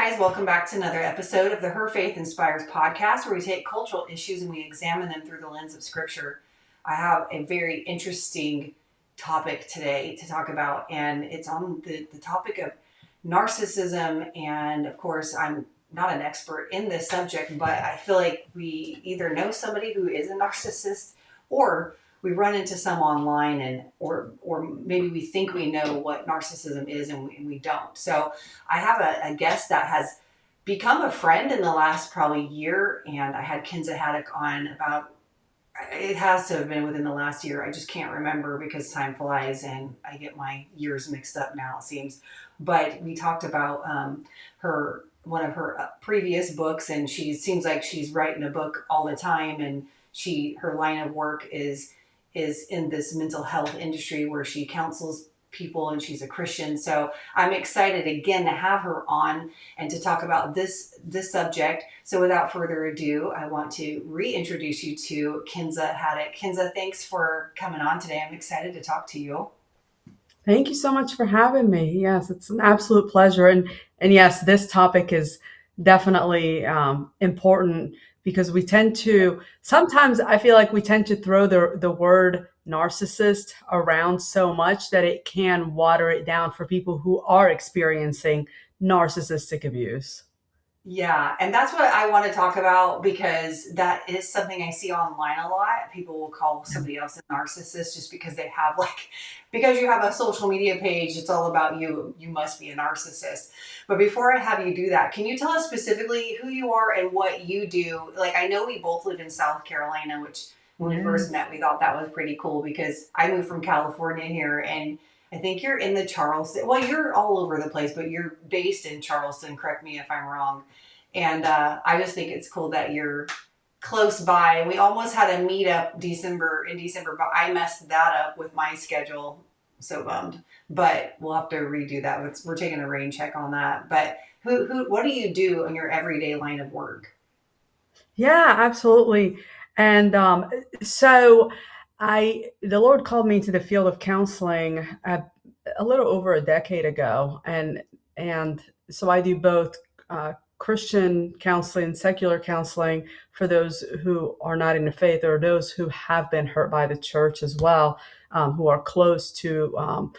guys, welcome back to another episode of the Her Faith Inspires podcast, where we take cultural issues and we examine them through the lens of scripture. I have a very interesting topic today to talk about, and it's on the topic of narcissism. And of course, I'm not an expert in this subject, but I feel like we either know somebody who is a narcissist, or we run into some online, and or maybe we think we know what narcissism is, and we don't. So I have a guest that has become a friend in the last probably year, and I had Kenza Haddock on about, it has to have been within the last year. I just can't remember because time flies and I get my years mixed up now, it seems. But we talked about her one of her previous books, and she seems like she's writing a book all the time, and her line of work is in this mental health industry where she counsels people, and she's a Christian. So I'm excited again to have her on and to talk about this subject. So without further ado, I want to reintroduce you to Kenza Haddock. Kenza, thanks for coming on today. I'm excited to talk to you. Thank you so much for having me. Yes, it's an absolute pleasure. And yes, this topic is definitely important because we tend to, sometimes I feel like we tend to throw the word narcissist around so much that it can water it down for people who are experiencing narcissistic abuse. Yeah, and that's what I want to talk about, because that is something I see online a lot. People will call somebody else a narcissist just because they have because you have a social media page, it's all about you. You must be a narcissist. But before I have you do that, can you tell us specifically who you are and what you do? Like, I know we both live in South Carolina, which when we first met, we thought that was pretty cool because I moved from California here, and I think you're in the Charleston. Well, you're all over the place, but you're based in Charleston. Correct me if I'm wrong. And I just think it's cool that you're close by. We almost had a meetup in December, but I messed that up with my schedule. So bummed. But we'll have to redo that. We're taking a rain check on that. But what do you do in your everyday line of work? Yeah, absolutely. And so the Lord called me to the field of counseling a little over a decade ago, and so I do both Christian counseling, secular counseling for those who are not in the faith, or those who have been hurt by the church as well, who are close to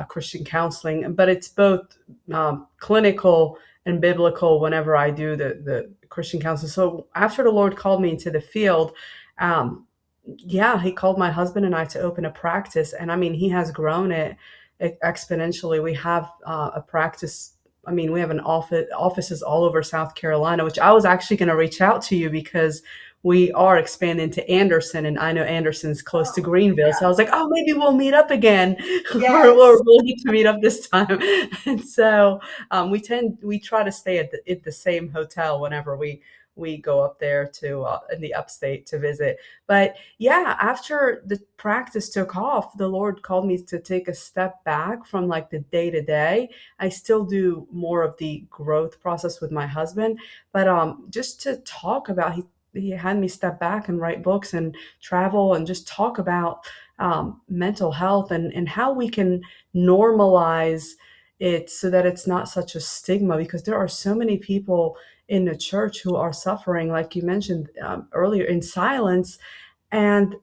Christian counseling. But it's both clinical and biblical whenever I do the Christian counseling. So after the Lord called me into the field, um, yeah, He called my husband and I to open a practice, and I mean, He has grown it exponentially. We have a practice. I mean, we have offices all over South Carolina, which I was actually going to reach out to you because we are expanding to Anderson, and I know Anderson's close to Oh, Greenville. So I yeah. was like, oh, maybe we'll meet up again, or Yes. we'll need to meet up this time. And so we try to stay at the same hotel whenever we go up there to in the upstate to visit. But yeah, after the practice took off, the Lord called me to take a step back from like the day to day. I still do more of the growth process with my husband, but just to talk about, he had me step back and write books and travel and just talk about mental health and how we can normalize it so that it's not such a stigma, because there are so many people in the church who are suffering, like you mentioned earlier, in silence, and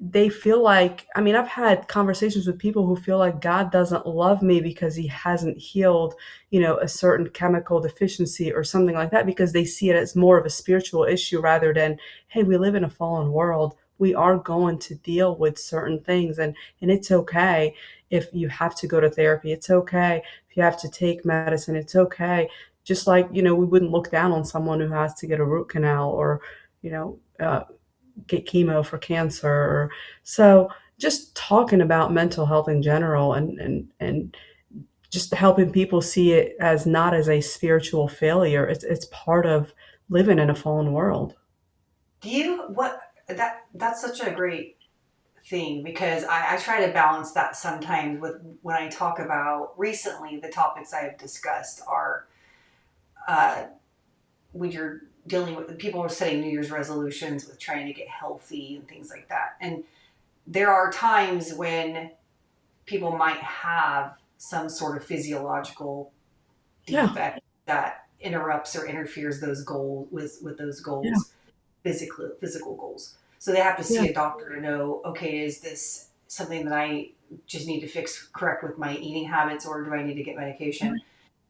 they feel like, I mean, I've had conversations with people who feel like God doesn't love me because He hasn't healed, a certain chemical deficiency or something like that, because they see it as more of a spiritual issue rather than, hey, we live in a fallen world. We are going to deal with certain things, and it's okay if you have to go to therapy. It's okay if you have to take medicine. It's okay. Just like, we wouldn't look down on someone who has to get a root canal, or, you know, uh, get chemo for cancer. So just talking about mental health in general, and just helping people see it as not as a spiritual failure. It's part of living in a fallen world. Do you what that's such a great thing, because I try to balance that sometimes with when I talk about recently the topics I have discussed are uh, when you're dealing with people who are setting New Year's resolutions with trying to get healthy and things like that. And there are times when people might have some sort of physiological Yeah. defect that interrupts or interferes those goals with those Yeah. goals, physical goals. So they have to Yeah. see a doctor to know, okay, is this something that I just need to fix correct with my eating habits, or do I need to get medication? Right.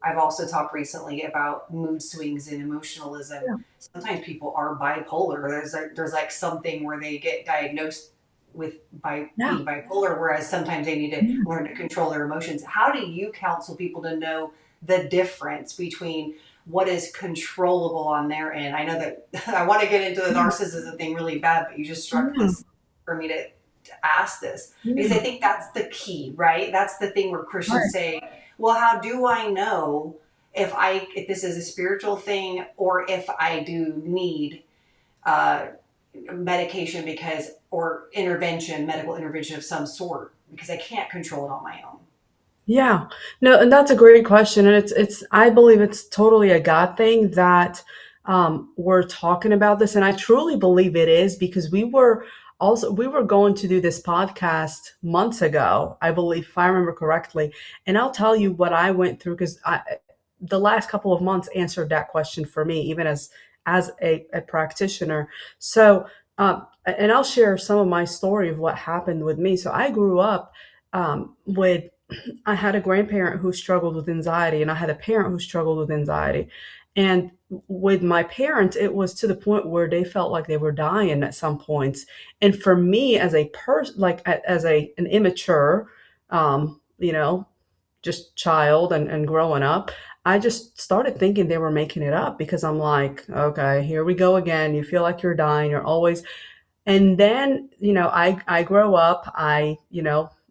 I've also talked recently about mood swings and emotionalism. Yeah. Sometimes people are bipolar. There's like something where they get diagnosed with by Yeah. being bipolar, whereas sometimes they need to Yeah. learn to control their emotions. How do you counsel people to know the difference between what is controllable on their end? I know that I want to get into the narcissism thing really bad, but you just struck Yeah. this for me to ask this, because I Yeah. think that's the key, right? That's the thing where Christians Right. say, well, how do I know if this is a spiritual thing, or if I do need uh, medication, because, or intervention, medical intervention of some sort, because I can't control it on my own. Yeah. No, and that's a great question. And it's I believe it's totally a God thing that we're talking about this. And I truly believe it is, because we were going to do this podcast months ago, I believe, if I remember correctly. And I'll tell you what I went through, because I the last couple of months answered that question for me, even as a practitioner. So and I'll share some of my story of what happened with me. So I grew up with I had a grandparent who struggled with anxiety, and I had a parent who struggled with anxiety. And with my parents, it was to the point where they felt like they were dying at some points. And for me, as a person, like as an immature, you know, just child and growing up, I just started thinking they were making it up, because I'm like, okay, here we go again. You feel like you're dying. You're always, and then, I grow up,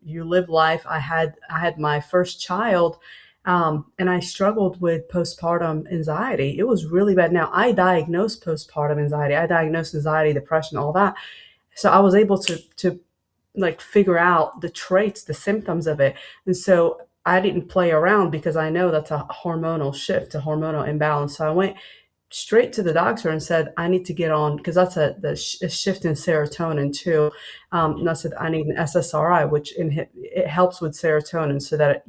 you live life. I had my first child, and I struggled with postpartum anxiety. It was really bad. Now, I diagnosed postpartum anxiety. I diagnosed anxiety, depression, all that. So I was able to like figure out the traits, the symptoms of it. And so I didn't play around, because I know that's a hormonal shift, a hormonal imbalance. So I went straight to the doctor and said, I need to get on, because that's a shift in serotonin too. And I said, I need an SSRI, which it helps with serotonin, so that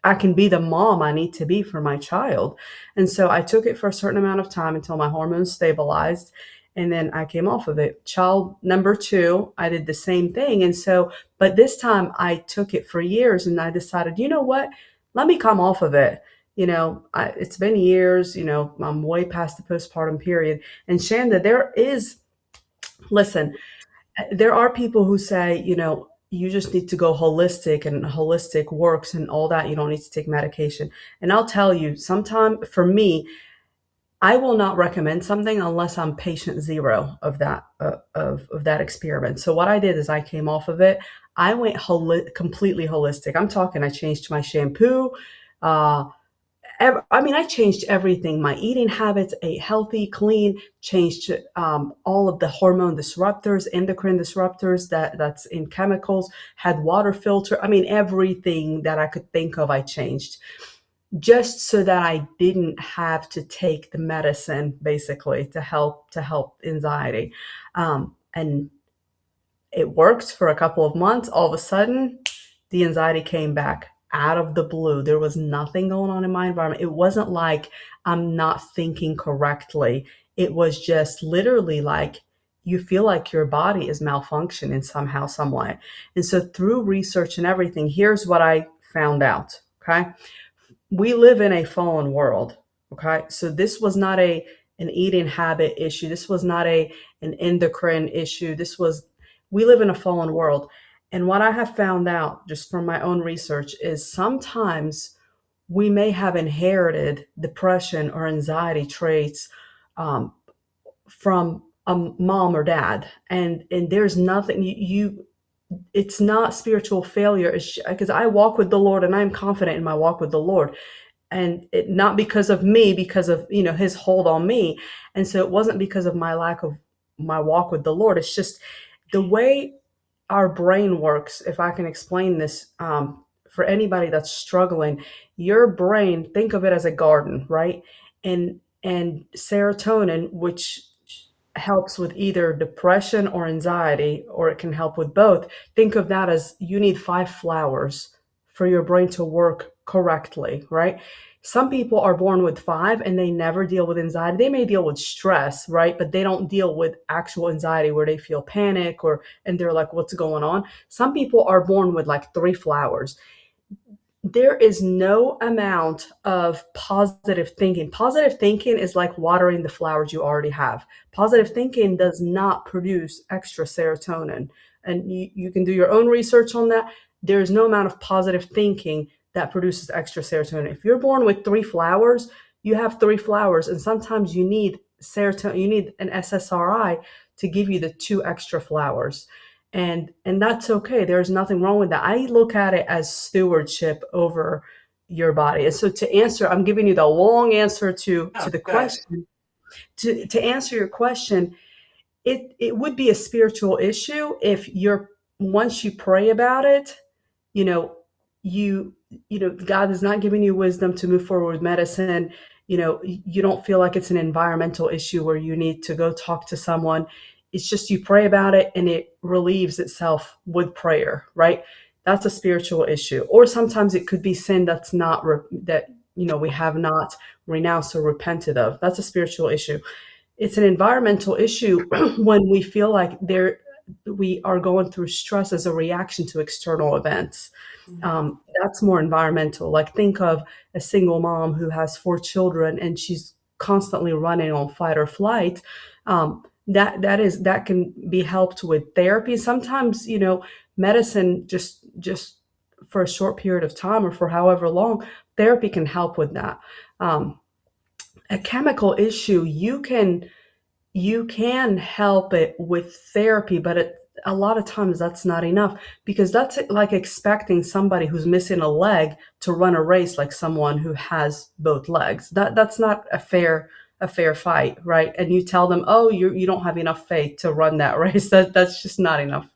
I can be the mom I need to be for my child. And so I took it for a certain amount of time until my hormones stabilized. And then I came off of it. Child number two, I did the same thing. And so, but this time I took it for years, and I decided, you know what? Let me come off of it. It's been years. I'm way past the postpartum period. And Shanda, listen, there are people who say, you just need to go holistic, and holistic works and all that. You don't need to take medication. And I'll tell you, sometime for me, I will not recommend something unless I'm patient zero of that experiment. So what I did is I came off of it. I went completely holistic. I'm talking, I changed my shampoo. Uh, I changed everything. My eating habits, ate healthy, clean, changed all of the hormone disruptors, endocrine disruptors that's in chemicals, had water filter. Everything that I could think of, I changed, just so that I didn't have to take the medicine, basically, to help anxiety. And it worked for a couple of months. All of a sudden, the anxiety came back out of the blue. There was nothing going on in my environment. It wasn't like I'm not thinking correctly. It was just literally like you feel like your body is malfunctioning somehow, some way. And so through research and everything, here's what I found out. Okay. We live in a fallen world. Okay. So this was not an eating habit issue. This was not an endocrine issue. We live in a fallen world. And what I have found out just from my own research is sometimes we may have inherited depression or anxiety traits um, from a mom or dad. And there's nothing it's not spiritual failure. Because I walk with the Lord, and I'm confident in my walk with the Lord, and not because of me, because of his hold on me. And so it wasn't because of my lack of my walk with the Lord. It's just the way our brain works. If I can explain this, for anybody that's struggling, your brain, think of it as a garden, right? And serotonin, which helps with either depression or anxiety, or it can help with both. Think of that as you need 5 flowers for your brain to work correctly, right? Some people are born with 5 and they never deal with anxiety. They may deal with stress, right? But they don't deal with actual anxiety where they feel panic or and they're like, what's going on? Some people are born with like 3 flowers. There is no amount of positive thinking. Positive thinking is like watering the flowers you already have. Positive thinking does not produce extra serotonin. And you can do your own research on that. There is no amount of positive thinking that produces extra serotonin. If you're born with 3 flowers, you have 3 flowers. And sometimes you need serotonin, you need an SSRI to give you the 2 extra flowers, and that's okay. There's nothing wrong with that. I look at it as stewardship over your body. And so to answer, I'm giving you the long answer to Oh, the good. question. To answer your question, it would be a spiritual issue if you're once you pray about it, you know, you God is not giving you wisdom to move forward with medicine. You don't feel like it's an environmental issue where you need to go talk to someone. It's just you pray about it and it relieves itself with prayer, right? That's a spiritual issue. Or sometimes it could be sin that's not that we have not renounced or repented of. That's a spiritual issue. It's an environmental issue when we feel like we are going through stress as a reaction to external events. Mhm. That's more environmental. Like think of a single mom who has 4 children and she's constantly running on fight or flight. That can be helped with therapy. Sometimes medicine just for a short period of time or for however long, therapy can help with that. Um, a chemical issue, you can help it with therapy, but a lot of times that's not enough because that's like expecting somebody who's missing a leg to run a race like someone who has both legs. That's not a fair fight, right? And you tell them, oh, you don't have enough faith to run that race. That's just not enough.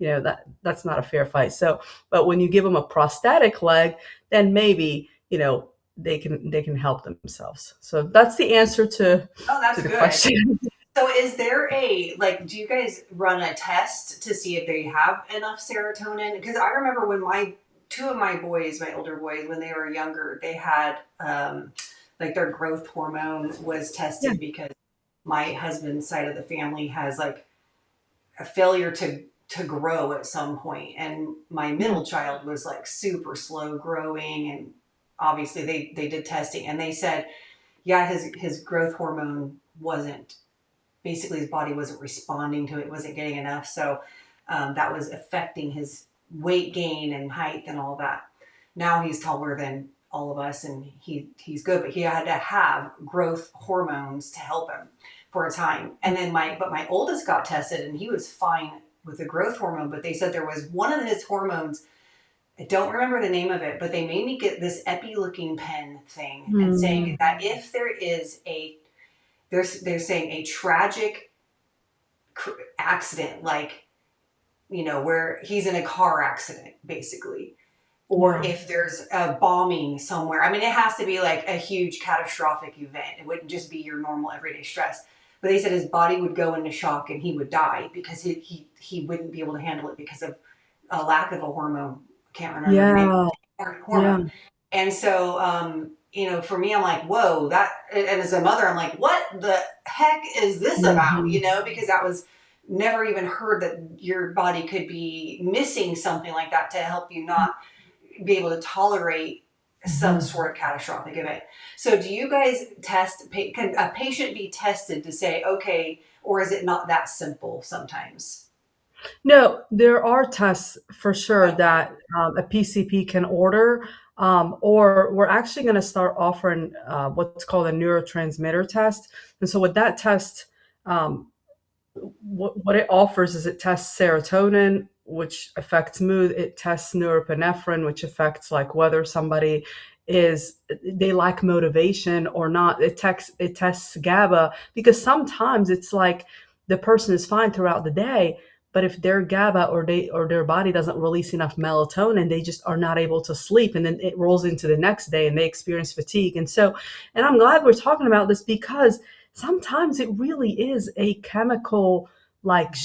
That's not a fair fight. So, but when you give them a prosthetic leg, then maybe they can help themselves. So that's the answer to Oh, that's the good. question. So is there do you guys run a test to see if they have enough serotonin? Because I remember when two of my boys, my older boys, when they were younger, they had like their growth hormone was Yeah. tested because my husband's side of the family has like a failure to grow at some point, and my Yeah. middle child was like super slow growing, and obviously they did testing and they said, yeah, his growth hormone wasn't basically his body wasn't responding to it, wasn't getting enough. So that was affecting his weight gain and height and all that. Now he's taller than all of us and he's good, but he had to have growth hormones to help him for a time. And then my oldest got tested and he was fine with the growth hormone, but they said there was one of his hormones. I don't remember the name of it, but they made me get this epi looking pen thing and saying Mm. that if there is they're saying a tragic accident, like where he's in a car accident, basically, or Yeah. if there's a bombing somewhere. I mean, it has to be like a huge catastrophic event. It wouldn't just be your normal everyday stress. But they said his body would go into shock and he would die because he wouldn't be able to handle it because of a lack of a hormone. I can't remember the name Yeah. of the Yeah. hormone. And so, for me, I'm like, whoa, and as a mother, I'm like, what the heck is this about? Mhm. Because that was never even heard that your body could be missing something like that to help you not be able to tolerate some Mhm. sort of catastrophic event. So do you guys can a patient be tested to say, okay, or is it not that simple sometimes? No, there are tests for sure Okay. that a PCP can order, or we're actually going to start offering what's called a neurotransmitter test. And so with that test, um, what it offers is it tests serotonin, which affects mood. It tests norepinephrine, which affects like whether somebody they lack motivation or not. It tests GABA because sometimes it's like the person is fine throughout the day, but if their GABA or their body doesn't release enough melatonin, they just are not able to sleep, and then it rolls into the next day and they experience fatigue. And I'm glad we're talking about this because sometimes it really is a chemical like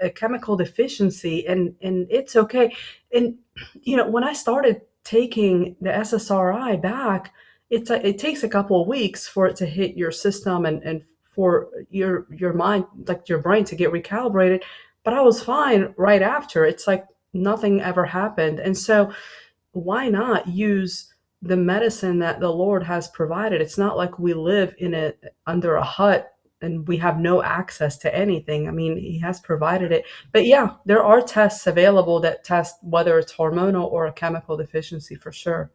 a chemical deficiency, and it's okay. And when I started taking the SSRI back it takes a couple of weeks for it to hit your system and for your mind, like your brain, to get recalibrated. But I was fine right after. It's like nothing ever happened. And so why not use the medicine that the Lord has provided? It's not like we live in a under a hut and we have no access to anything. I mean, he has provided it. But yeah, there are tests available that test whether it's hormonal or a chemical deficiency for sure.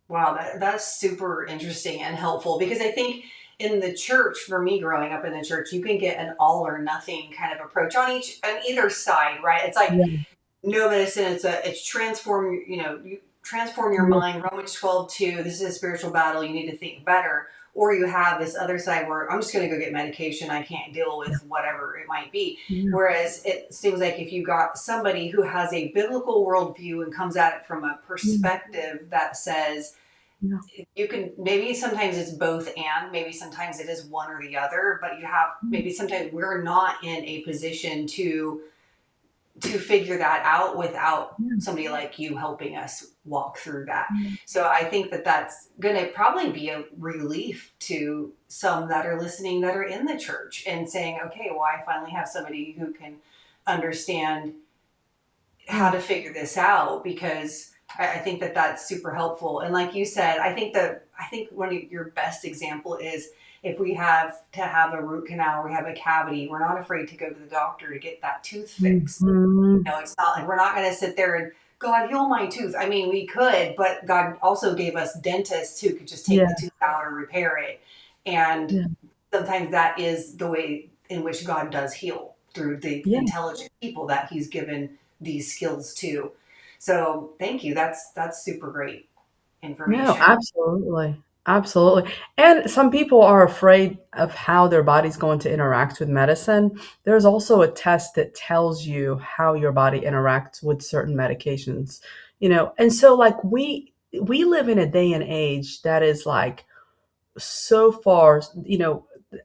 Wow, that's super interesting and helpful because I think in the church, for me growing up in the church, you can get an all or nothing kind of approach on either side, right? It's like Yeah. no medicine. It's transform. You transform your Yeah. mind. Romans 12:2. This is a spiritual battle. You need to think better. Or you have this other side where I'm just going to go get medication. I can't deal Yeah. with whatever it might be. Yeah. Whereas it seems like if you got somebody who has a biblical worldview and comes at it from a Yeah. perspective that says Yeah. you can, maybe sometimes it's both and maybe sometimes it is one or the other, but you have, maybe sometimes we're not in a position to figure that out without Yeah. somebody like you helping us walk through that. Yeah. So I think that that's going to probably be a relief to some that are listening that are in the church and saying, okay, well, I finally have somebody who can understand how Yeah. to figure this out, because I think that that's super helpful. And like you said, I think one of your best example is if we have to have a root canal, or we have a cavity, we're not afraid to go to the doctor to get that tooth fixed. Mhm. It's not like we're not going to sit there and God heal my tooth. I mean, we could, but God also gave us dentists who could just take Yeah. the tooth out or repair it. And Yeah. sometimes that is the way in which God does heal, through the Yeah. intelligent people that He's given these skills to. So thank you. That's super great No, information. absolutely. Absolutely. And some people are afraid of how their body's going to interact with medicine. There's also a test that tells you how your body interacts with certain medications, And so like we live in a day and age that is like so far,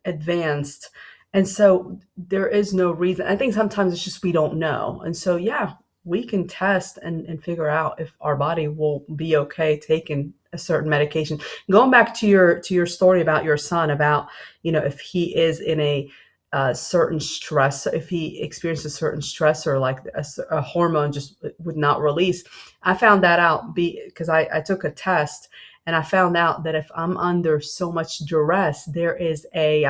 advanced. And so there is no reason. I think sometimes it's just we don't know. And so, yeah, we can test and figure out if our body will be okay taking a certain medication. Going back to your story about your son, about, if he is in a certain stress, if he experiences a certain stressor, like a hormone just would not release. I found that out because I took a test and I found out that if I'm under so much duress, there is a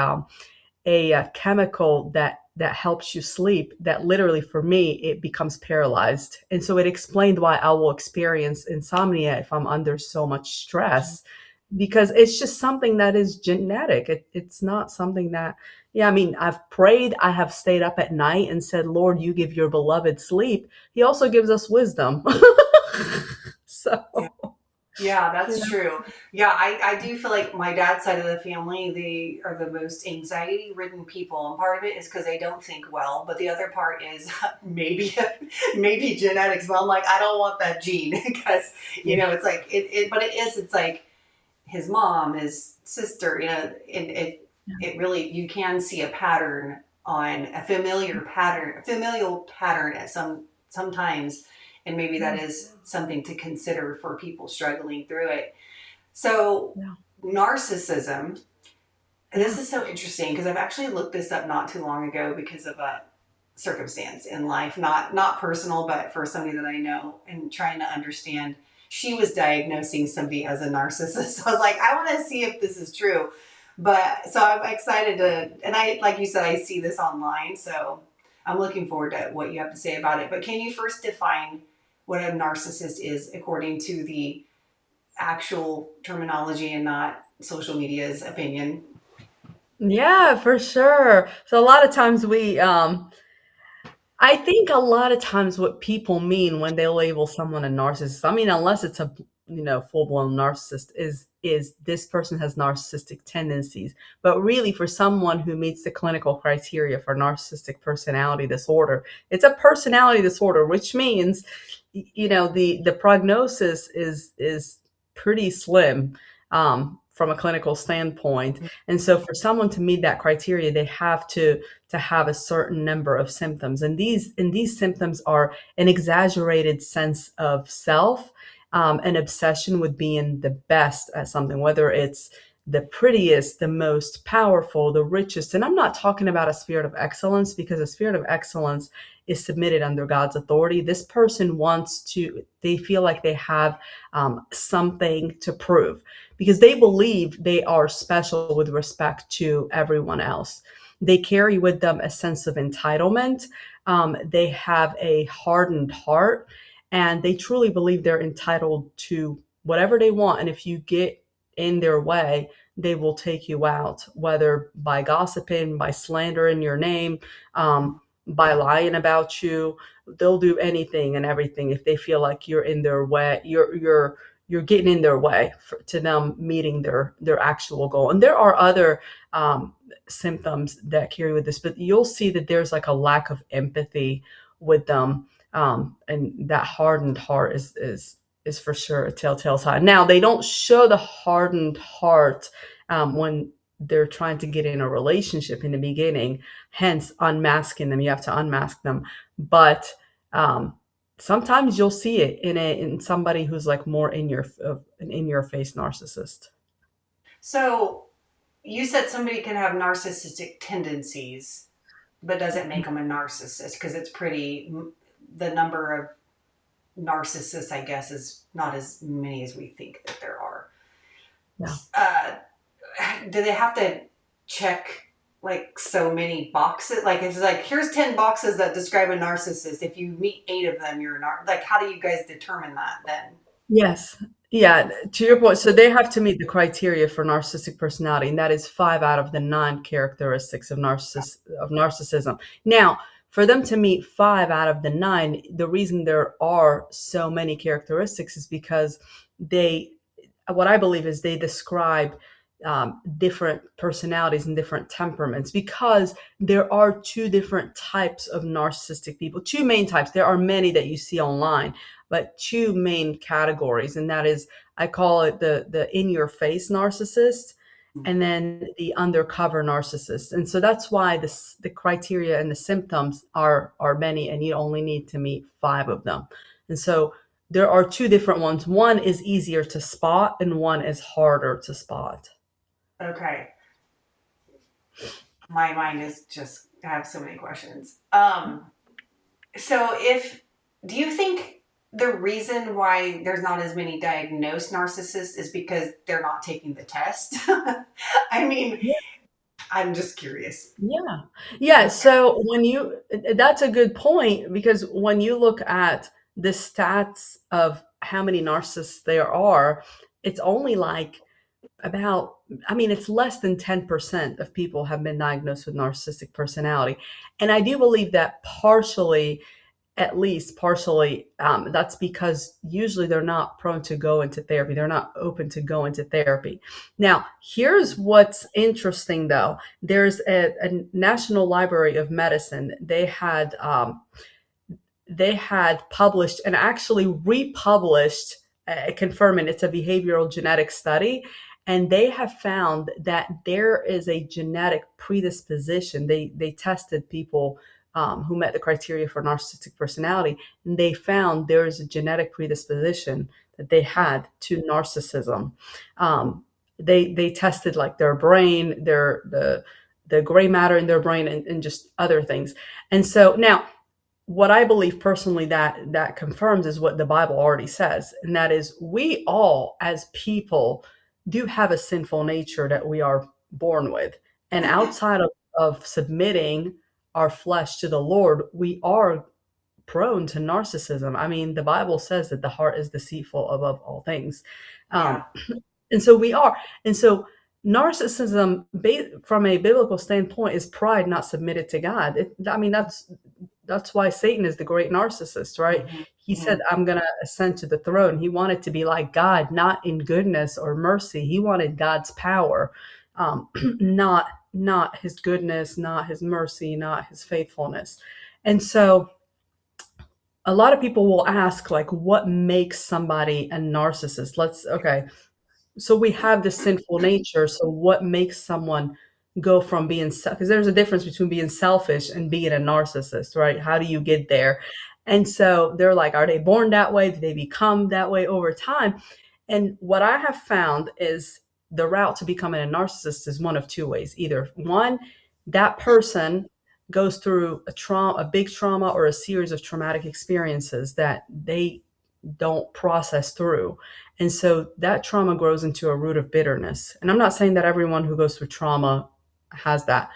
chemical that helps you sleep. That literally, for me, it becomes paralyzed, and so it explained why I will experience insomnia if I'm under so much stress, because it's just something that is genetic. It's not something that. Yeah, I mean, I've prayed, I have stayed up at night and said, Lord, you give your beloved sleep. He also gives us wisdom. So, Yeah, yeah. that's true. Yeah, I do feel like my dad's side of the family, they are the most anxiety ridden people. And part of it is because they don't think well. But the other part is maybe maybe genetics. But I'm like, I don't want that gene because, it's like, but it's like his mom, his sister, it really, you can see a pattern on a familial pattern at sometimes, and maybe Yeah. that is something to consider for people struggling through it. So Yeah. narcissism, and this Yeah. is so interesting because I've actually looked this up not too long ago because of a circumstance in life, not personal, but for somebody that I know, and trying to understand. She was diagnosing somebody as a narcissist. So I was like, I want to see if this is true. But so I'm excited to, and I, like you said, I see this online. So I'm looking forward to what you have to say about it. But can you first define what a narcissist is according to the actual terminology and not social media's opinion? Yeah, for sure. So a lot of times I think a lot of times what people mean when they label someone a narcissist, I mean, unless it's a full-blown narcissist, is this person has narcissistic tendencies. But really, for someone who meets the clinical criteria for narcissistic personality disorder, it's a personality disorder, which means, the prognosis is pretty slim, from a clinical standpoint. And so, for someone to meet that criteria, they have to have a certain number of symptoms, and these symptoms are an exaggerated sense of self, an obsession with being the best at something, whether it's the prettiest, the most powerful, the richest. And I'm not talking about a spirit of excellence, because a spirit of excellence is submitted under God's authority. This person wants to, they feel like they have something to prove, because they believe they are special with respect to everyone else. They carry with them a sense of entitlement. They have a hardened heart, and they truly believe they're entitled to whatever they want. And if you get in their way, they will take you out, whether by gossiping, by slandering your name, by lying about you. They'll do anything and everything if they feel like you're in their way. You're getting in their way to them meeting their actual goal. And there are other symptoms that carry with this, but you'll see that there's like a lack of empathy with them, and that hardened heart is for sure a telltale sign. Now, they don't show the hardened heart when they're trying to get in a relationship in the beginning, hence unmasking them. You have to unmask them. But sometimes you'll see it in somebody who's like more an in your face narcissist. So you said somebody can have narcissistic tendencies, but doesn't make them a narcissist because it's pretty, the number of narcissists, I guess, is not as many as we think that there are. Yeah. Uh, do they have to check like so many boxes? Like it's like, here's 10 boxes that describe a narcissist. If you meet 8 of them, you're not, like, how do you guys determine that then? Yes. Yeah. To your point, so they have to meet the criteria for narcissistic personality, and that is 5 out of the 9 characteristics of narcissism. Now, for them to meet 5 out of the 9, the reason there are so many characteristics is because they, what I believe is they describe different personalities and different temperaments, because there are 2 different types of narcissistic people, 2 main types. There are many that you see online, but 2 main categories. And that is, I call it the in your face narcissist, and then the undercover narcissist. And so that's why the criteria and the symptoms are many, and you only need to meet 5 of them. And so there are 2 different ones. One is easier to spot, and one is harder to spot. Okay. My mind is just, I have so many questions. So if, do you think the reason why there's not as many diagnosed narcissists is because they're not taking the test? I mean, I'm just curious. Yeah. Yeah. So that's a good point, because when you look at the stats of how many narcissists there are, it's only like about, I mean, it's less than 10% of people have been diagnosed with narcissistic personality. And I do believe that partially, at least partially, that's because usually they're not prone to go into therapy. They're not open to go into therapy. Now, here's what's interesting though. There's a National Library of Medicine. They had published and actually republished, confirming it's a behavioral genetic study. And they have found that there is a genetic predisposition. They tested people who met the criteria for narcissistic personality, and they found there is a genetic predisposition that they had to narcissism. They tested like their brain, the gray matter in their brain, and just other things. And so now, what I believe personally that confirms is what the Bible already says, and that is we all as people do have a sinful nature that we are born with. And outside of submitting our flesh to the Lord, we are prone to narcissism. I mean, the Bible says that the heart is deceitful above all things. Yeah. Um, and so we are. And so narcissism, from a biblical standpoint, is pride not submitted to God. I mean, that's why Satan is the great narcissist, right? Mm-hmm. He said, I'm going to ascend to the throne. He wanted to be like God, not in goodness or mercy. He wanted God's power, not his goodness, not his mercy, not his faithfulness. And so a lot of people will ask, like, what makes somebody a narcissist? Okay. So we have this sinful nature. So what makes someone go from being, because there's a difference between being selfish and being a narcissist, right? How do you get there? And so they're like, are they born that way? Do they become that way over time? And what I have found is the route to becoming a narcissist is one of two ways. Either one, that person goes through a trauma, a big trauma, or a series of traumatic experiences that they don't process through. And so that trauma grows into a root of bitterness. And I'm not saying that everyone who goes through trauma has that.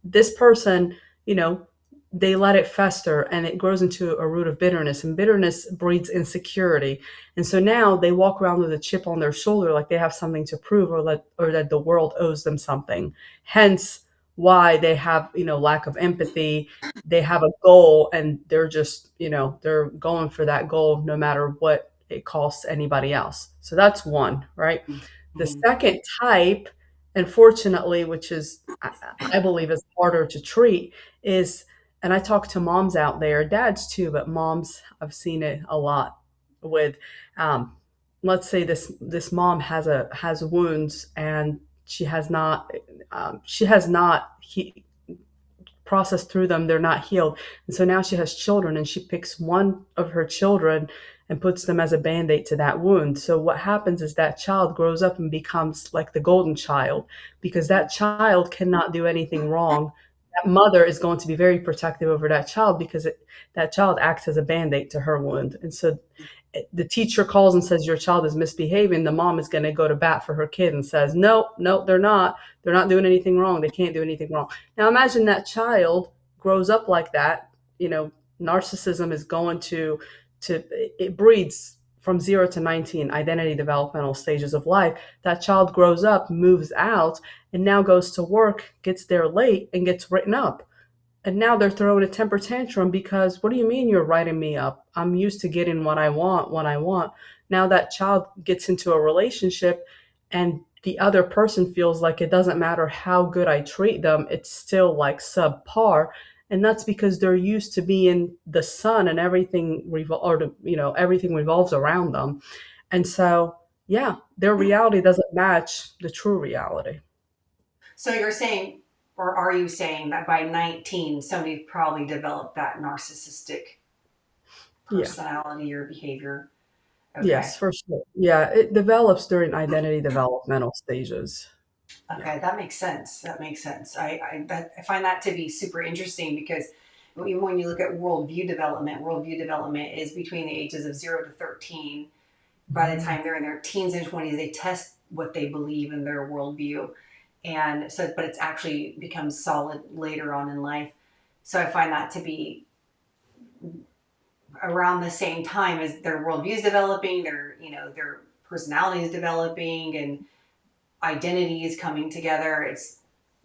This person, you know, they let it fester and it grows into a root of bitterness, and bitterness breeds insecurity. And so now they walk around with a chip on their shoulder like they have something to prove, or that the world owes them something. Hence why they have, lack of empathy. They have a goal and they're just, they're going for that goal no matter what it costs anybody else. So that's one, right? The Mhm. second type, unfortunately, which is I believe is harder to treat, is, and I talk to moms out there, dads too, but moms, I've seen it a lot with, um, let's say this mom has wounds, and she has not processed through them. They're not healed. And so now she has children, and she picks one of her children and puts them as a band-aid to that wound. So what happens is that child grows up and becomes like the golden child, because that child cannot do anything wrong. That mother is going to be very protective over that child, because that child acts as a band-aid to her wound. And so the teacher calls and says your child is misbehaving, the mom is going to go to bat for her kid and says, no, no, they're not doing anything wrong, they can't do anything wrong. Now imagine that child grows up like that. Narcissism is going to it breeds from 0 to 19 identity developmental stages of life. That child grows up, moves out, and now goes to work, gets there late, and gets written up. And now they're throwing a temper tantrum because, what do you mean you're writing me up? I'm used to getting what I want when I want. Now that child gets into a relationship, and the other person feels like it doesn't matter how good I treat them, it's still like subpar. And that's because they're used to being the sun, and everything revolves around them. And so, yeah, their reality doesn't match the true reality. So you're saying, or are you saying that by 19, somebody probably developed that narcissistic Yeah. personality or behavior? Okay. Yes, for sure. Yeah, it develops during identity developmental stages. Yeah. Okay, that makes sense. That makes sense. I find that to be super interesting because even when you look at worldview development is between the ages of 0 to 13. By the time they're in their teens and 20s, they test what they believe in their worldview. And so, but it's actually becomes solid later on in life. So I find that to be around the same time as their worldview is developing, their personality is developing, and identity is coming together. It's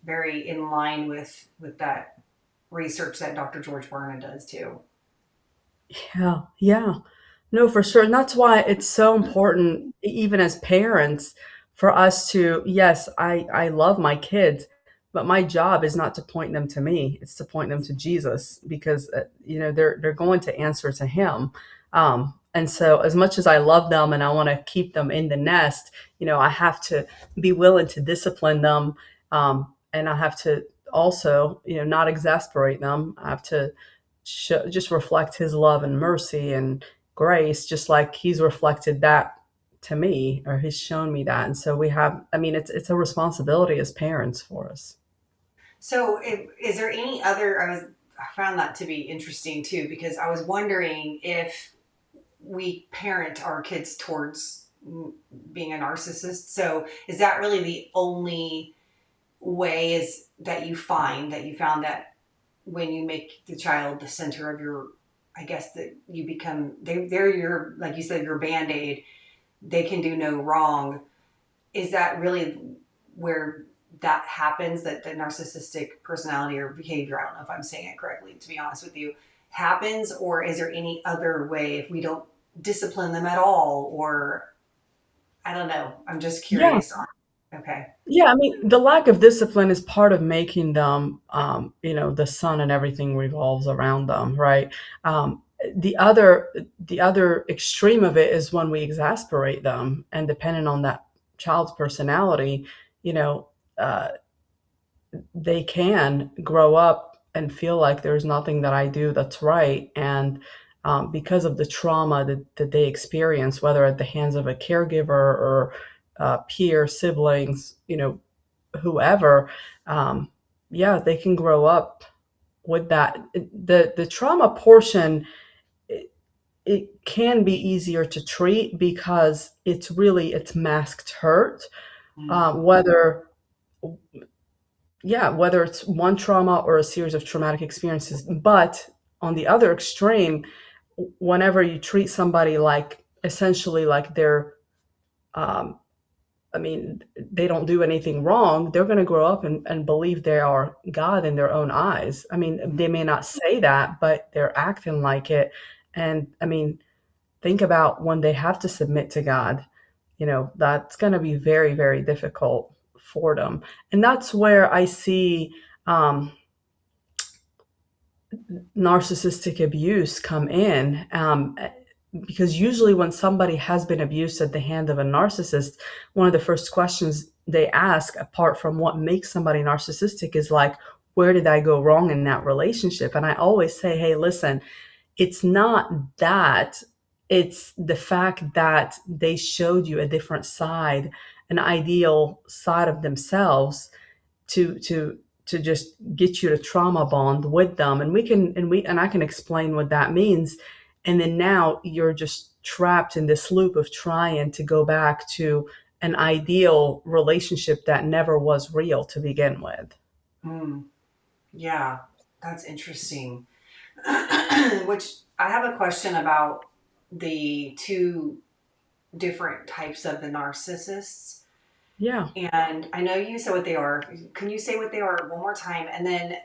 very in line with that research that Dr. George Barna does too. Yeah. Yeah. No, for sure. And that's why it's so important, even as parents, for us to, yes, I love my kids, but my job is not to point them to me. It's to point them to Jesus, because, they're going to answer to him. And so as much as I love them and I want to keep them in the nest, I have to be willing to discipline them. And I have to also, not exasperate them. I have to just reflect his love and mercy and grace, just like he's reflected that to me, or he's shown me that. And so we have, I mean, it's a responsibility as parents for us. So, is there any other? I found that to be interesting too because I was wondering if we parent our kids towards being a narcissist. So, is that really the only way is that you found that when you make the child the center of your, I guess that you become they're your, like you said, your band-aid. They can do no wrong. Is that really where that happens, that the narcissistic personality or behavior, I don't know if I'm saying it correctly, to be honest with you, happens? Or is there any other way if we don't discipline them at all? Or I don't know. I'm just Yeah. curious on. Okay. Yeah. I mean, the lack of discipline is part of making them, the sun and everything revolves around them, right? The other, the other extreme of it is when we exasperate them, and depending on that child's personality, you know, uh, they can grow up and feel like there's nothing that I do that's right. And because of the trauma that they experience, whether at the hands of a caregiver or peer, siblings, whoever. um, yeah, they can grow up with that. The trauma portion, it can be easier to treat because it's masked hurt. Mm. Whether whether it's one trauma or a series of traumatic experiences. But on the other extreme, whenever you treat somebody like essentially like they're um, I mean, they don't do anything wrong, they're going to grow up and believe they are God in their own eyes. I mean, they may not say that, but they're acting like it. And I mean, think about when they have to submit to God, that's going to be very, very difficult for them. And that's where I see um, narcissistic abuse come in. Because usually when somebody has been abused at the hand of a narcissist, one of the first questions they ask, apart from what makes somebody narcissistic, is like, where did I go wrong in that relationship? And I always say, hey, listen, it's not that. It's the fact that they showed you a different side, an ideal side of themselves, to just get you to trauma bond with them. And I can explain what that means. And then now you're just trapped in this loop of trying to go back to an ideal relationship that never was real to begin with. Mm. Yeah, that's interesting. Which I have a question about the two different types of the narcissists. Yeah. And I know you said what they are. Can you say what they are one more time? And then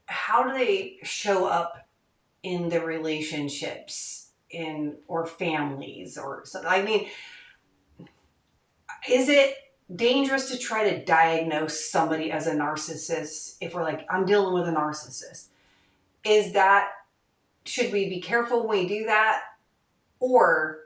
how do they show up in the relationships in or families or something? I mean, is it dangerous to try to diagnose somebody as a narcissist if we're like, I'm dealing with a narcissist? Is that, should we be careful when we do that? Or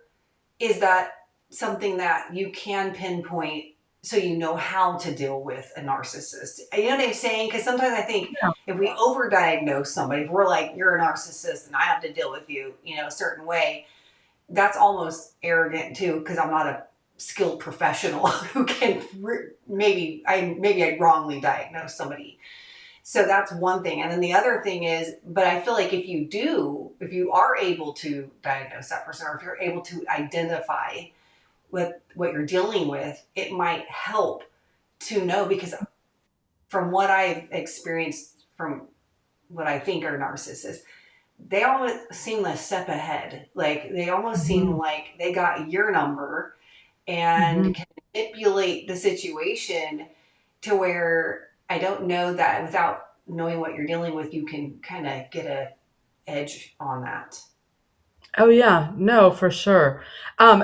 is that something that you can pinpoint so you know how to deal with a narcissist? You know what I'm saying? Because sometimes I think Yeah. if we overdiagnose somebody, if we're like, you're a narcissist and I have to deal with you, a certain way, that's almost arrogant too, because I'm not a skilled professional who can maybe I wrongly diagnose somebody. So that's one thing. And then the other thing is, but I feel like if you are able to diagnose that person, or if you're able to identify with what you're dealing with, it might help to know, because from what I've experienced from what I think are narcissists, they almost seem a step ahead. Like they almost seem Mhm. like they got your number and Mhm. can manipulate the situation to where I don't know that without knowing what you're dealing with, you can kind of get a edge on that. Oh yeah, no, for sure.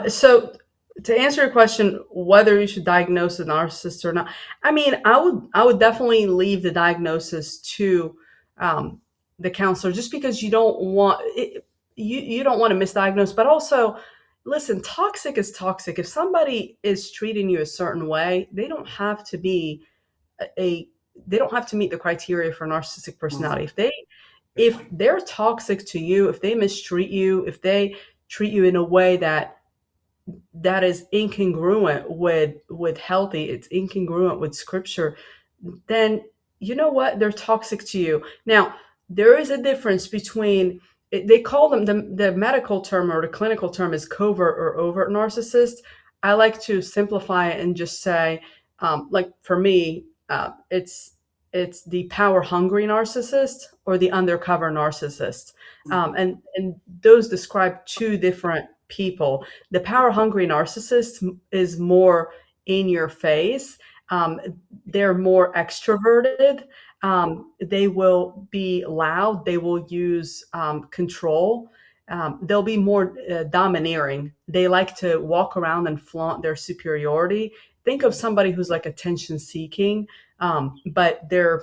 So to answer your question, whether you should diagnose a narcissist or not, I mean, I would definitely leave the diagnosis to um, the counselor, just because you don't want it, you don't want to misdiagnose, but also listen, toxic is toxic. If somebody is treating you a certain way, a they don't have to meet the criteria for narcissistic Mm, personality. good If point. they're toxic to you, if they mistreat you, if they treat you in a way that is incongruent with healthy, it's incongruent with scripture, then you know what? They're toxic to you. Now, there is a difference between they call them the medical term or the clinical term is covert or overt narcissist. I like to simplify it and just say, like for me, it's the power hungry narcissist or the undercover narcissist, Mm-hmm. and those describe two different people. The power hungry narcissist is more in your face. Um, they're more extroverted. They will be loud. They will use control. They'll be more domineering. They like to walk around and flaunt their superiority. Think of somebody who's like attention seeking, but they're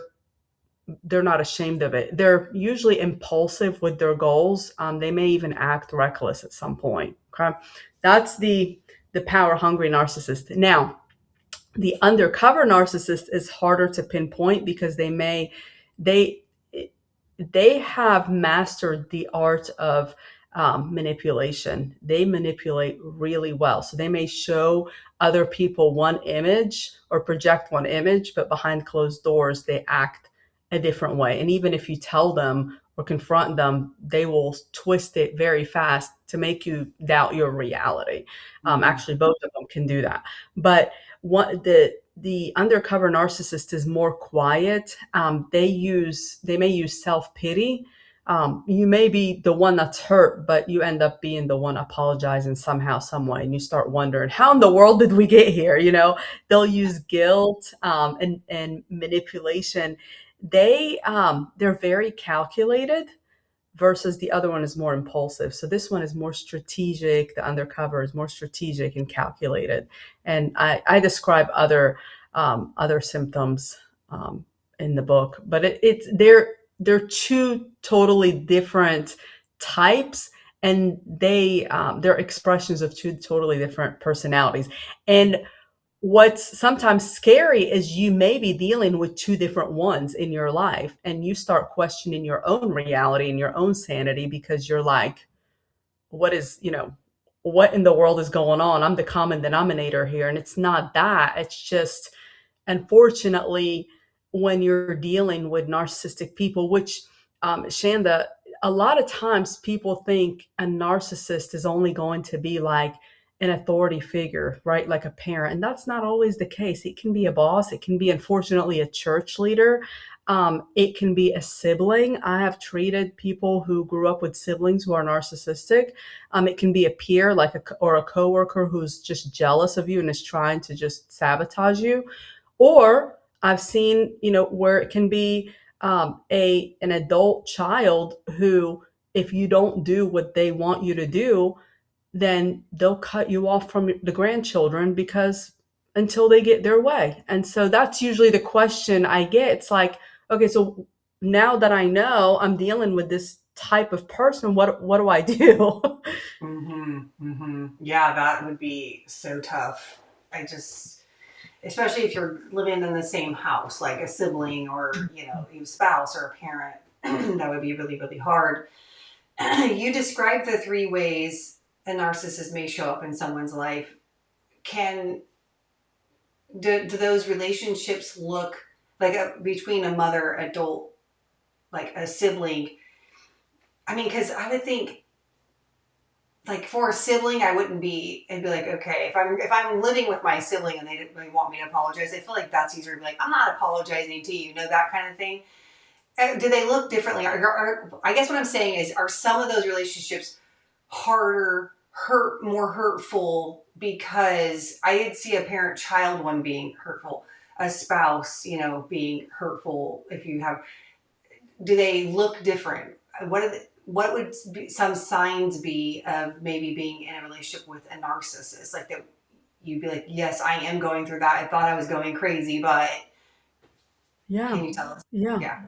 not ashamed of it. They're usually impulsive with their goals. They may even act reckless at some point. Okay, that's the power hungry narcissist. Now, the undercover narcissist is harder to pinpoint because they they have mastered the art of manipulation. They manipulate really well. So they may show other people one image or project one image, but behind closed doors, they act a different way. And even if you tell them or confront them, they will twist it very fast to make you doubt your reality. Mhm. Actually, both of them can do that. But what the undercover narcissist is more quiet. They may use self pity. You may be the one that's hurt, but you end up being the one apologizing somehow, some way, and you start wondering, how in the world did we get here? They'll use guilt and manipulation. They're very calculated versus the other one is more impulsive. So this one is more strategic. The undercover is more strategic and calculated. And I describe other symptoms in the book, but they're two totally different types, and they're expressions of two totally different personalities. And what's sometimes scary is you may be dealing with two different ones in your life, and you start questioning your own reality and your own sanity because you're like, what in the world is going on? I'm the common denominator here. And it's not that. It's just, unfortunately, when you're dealing with narcissistic people, which, Shanda, a lot of times people think a narcissist is only going to be like an authority figure, right? Like a parent. And that's not always the case. It can be a boss, it can be, unfortunately, a church leader. It can be a sibling. I have treated people who grew up with siblings who are narcissistic. It can be a peer, or a coworker who's just jealous of you and is trying to just sabotage you. Or I've seen, where it can be an adult child who, if you don't do what they want you to do, then they'll cut you off from the grandchildren because until they get their way. And so that's usually the question I get. It's like, okay, so now that I know I'm dealing with this type of person, what do I do? Mhm. Mhm. Yeah, that would be so tough. I just, especially if you're living in the same house, like a sibling or, your spouse or a parent, that would be really, really hard. You described the three ways a narcissist may show up in someone's life. Can do those relationships look like between a mother, adult, like a sibling? I mean, because I would think, like, for a sibling, I'd be like, okay, if I'm living with my sibling and they didn't really want me to apologize, I feel like that's easier to be like, I'm not apologizing to you, that kind of thing. Do they look differently? I guess what I'm saying is, are some of those relationships harder, more hurtful? Because I did see a parent-child one being hurtful, a spouse, being hurtful. If you have, do they look different? What would be some signs be of maybe being in a relationship with a narcissist? Like that, you'd be like, yes, I am going through that. I thought I was going crazy, but Yeah. can you tell us? Yeah. Yeah.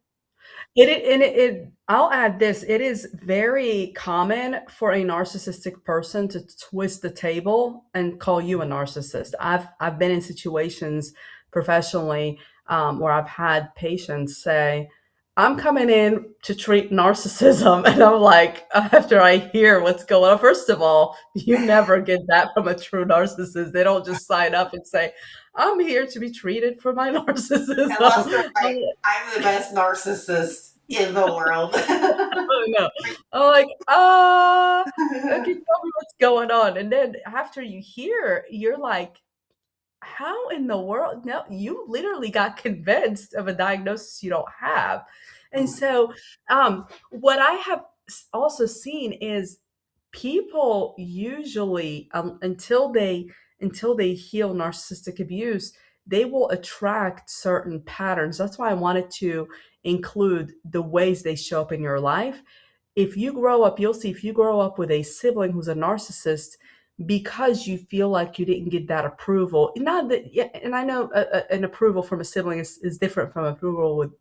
I'll add this. It is very common for a narcissistic person to twist the table and call you a narcissist. I've been in situations professionally, where I've had patients say, "I'm coming in to treat narcissism," and I'm like, after I hear what's going on, first of all, you never get that from a true narcissist. They don't just sign up and say, "I'm here to be treated for my Unless they're narcissism." like, I'm the best narcissist in the world. Oh no. I'm like, okay, tell me what's going on. And then after you hear, you're like, how in the world? No, you literally got convinced of a diagnosis you don't have. And so, what I have also seen is people usually, until they heal narcissistic abuse, they will attract certain patterns. That's why I wanted to include the ways they show up in your life. If you grow up, you'll see, if you grow up with a sibling who's a narcissist, because you feel like you didn't get that approval, not that, yeah, and I know an approval from a sibling is different from approval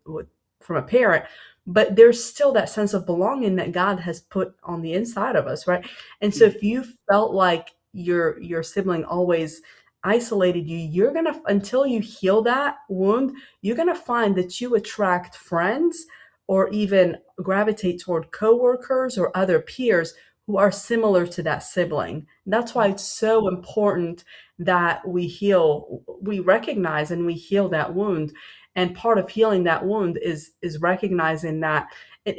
from a parent, but there's still that sense of belonging that God has put on the inside of us, right? And so if you felt like your sibling always isolated you, you're gonna, until you heal that wound, you're gonna find that you attract friends or even gravitate toward coworkers or other peers who are similar to that sibling. That's why it's so important that we recognize and we heal that wound. And part of healing that wound is recognizing that,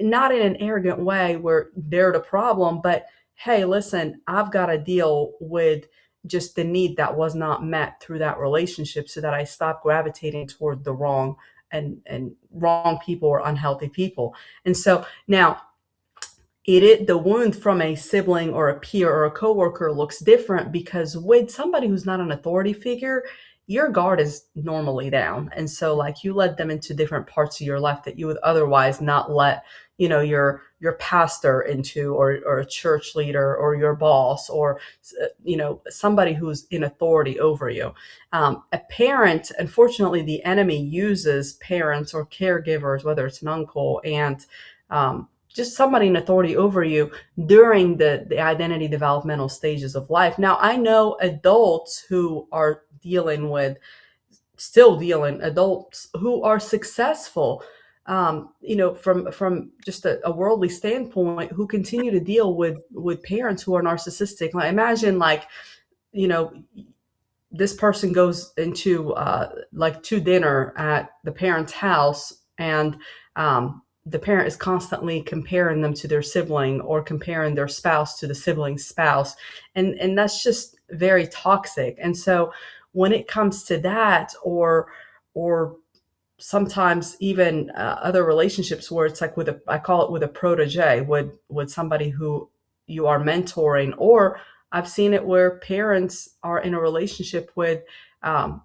not in an arrogant way where they're the problem, but hey, listen, I've got to deal with just the need that was not met through that relationship so that I stop gravitating toward the wrong and wrong people or unhealthy people. And so now the wound from a sibling or a peer or a coworker looks different because with somebody who's not an authority figure, your guard is normally down. And so like you let them into different parts of your life that you would otherwise not let, your pastor into, or a church leader or your boss, or somebody who's in authority over you. A parent, unfortunately, the enemy uses parents or caregivers, whether it's an uncle, aunt, just somebody in authority over you during the identity developmental stages of life. Now, I know adults who are still dealing, adults who are successful, from just a worldly standpoint, who continue to deal with parents who are narcissistic. Like, imagine, like, you know, this person goes into like to dinner at the parent's house, and the parent is constantly comparing them to their sibling or comparing their spouse to the sibling's spouse, and that's just very toxic. And so when it comes to that, or sometimes even other relationships where it's like I call it with a protege, with somebody who you are mentoring, or I've seen it where parents are in a relationship with a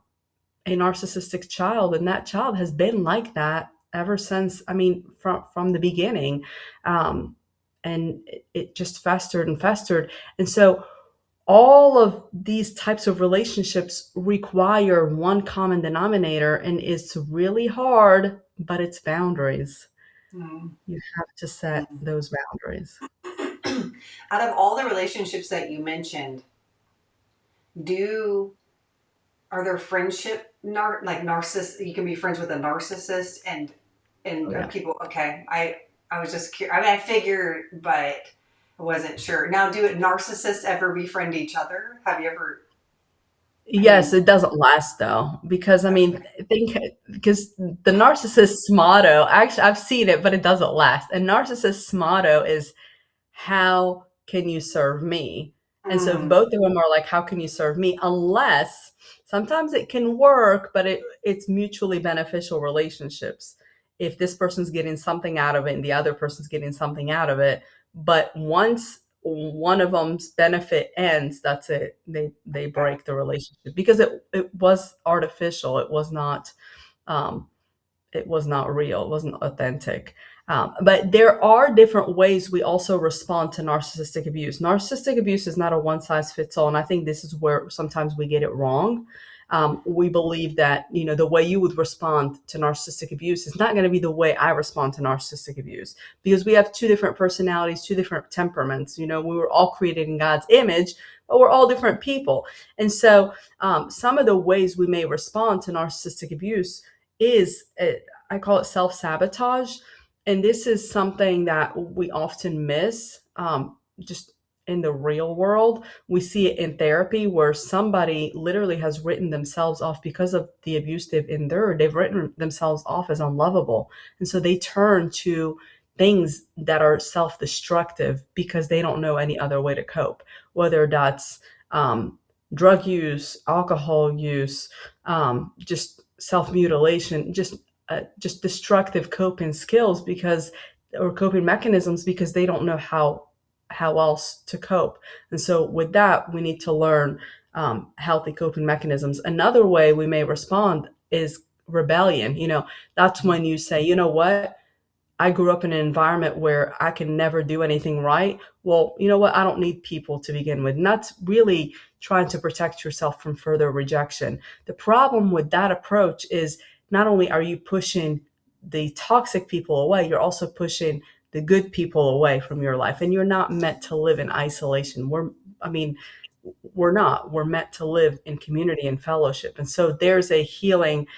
narcissistic child, and that child has been like that ever since, I mean, from the beginning. And it just festered and festered. And so all of these types of relationships require one common denominator, and it's really hard, but it's boundaries. Mm. You have to set those boundaries. Out of all the relationships that you mentioned, do are there friendship like narciss? You can be friends with a narcissist and Oh, yeah. people. Okay, I was just curious. I mean, I figured, but I wasn't sure. Now, do narcissists ever befriend each other? Have you ever? I Yes, mean, it doesn't last though, because I mean, okay. think because the narcissist's motto, actually, I've seen it, but it doesn't last. A narcissist's motto is, how can you serve me? And so if Mm, both of them are like, how can you serve me? Unless sometimes it can work, but it's mutually beneficial relationships. If this person's getting something out of it and the other person's getting something out of it, but once one of them's benefit ends, that's it. They okay. break the relationship because it was artificial. Um, it was not real. It wasn't authentic. But there are different ways we also respond to narcissistic abuse. Narcissistic abuse is not a one size fits all. And I think this is where sometimes we get it wrong. We believe that, the way you would respond to narcissistic abuse is not going to be the way I respond to narcissistic abuse, because we have two different personalities, two different temperaments. We were all created in God's image, but we're all different people. And so some of the ways we may respond to narcissistic abuse is, I call it self-sabotage. And this is something that we often miss, just in the real world. We see it in therapy where somebody literally has written themselves off because of the abuse they've endured. They've written themselves off as unlovable. And so they turn to things that are self-destructive because they don't know any other way to cope, whether that's drug use, alcohol use, just self-mutilation, just destructive coping skills, or coping mechanisms, because they don't know how else to cope. And so with that, we need to learn healthy coping mechanisms. Another way we may respond is rebellion. That's when you say, you know what, I grew up in an environment where I can never do anything right. Well, you know what? I don't need people to begin with. And that's really trying to protect yourself from further rejection. The problem with that approach is, not only are you pushing the toxic people away, you're also pushing the good people away from your life. And you're not meant to live in isolation. I mean, we're not. We're meant to live in community and fellowship. And so there's a healing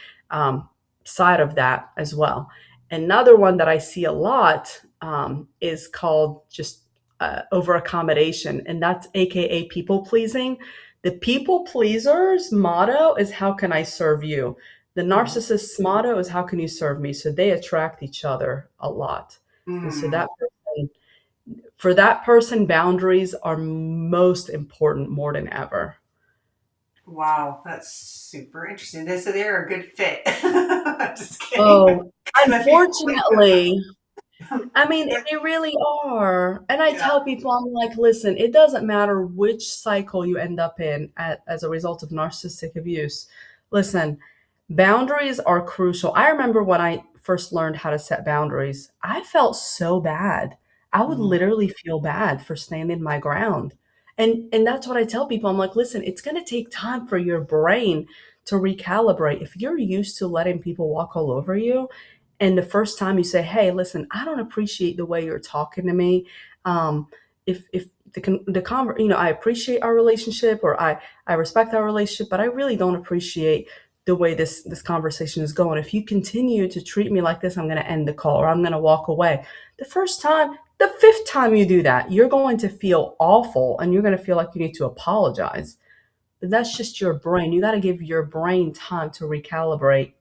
side of that as well. Another one that I see a lot is called just over accommodation, and that's AKA people pleasing. The people pleaser's motto is, how can I serve you? The Mhm. narcissist's motto is, how can you serve me? So they attract each other a lot. And so Mm. that person, for that person, boundaries are most important more than ever. Wow, that's super interesting. So they're a good fit. Just kidding. Oh, I'm a people pleaser. unfortunately, I mean, They're- they really are. And I yeah. tell people, I'm like, listen, it doesn't matter which cycle you end up in as a result of narcissistic abuse. Listen, boundaries are crucial. I remember when I first learned how to set boundaries, I felt so bad. I would Mm. literally feel bad for standing my ground. And that's what I tell people. I'm like, listen, it's going to take time for your brain to recalibrate. If you're used to letting people walk all over you, and the first time you say, "Hey, listen, I don't appreciate the way you're talking to me. Um, if I appreciate our relationship, or I respect our relationship, but I really don't appreciate the way this conversation is going. If you continue to treat me like this, I'm going to end the call, or I'm going to walk away." The first time, the fifth time you do that, you're going to feel awful, and you're going to feel like you need to apologize. But that's just your brain. You got to give your brain time to recalibrate,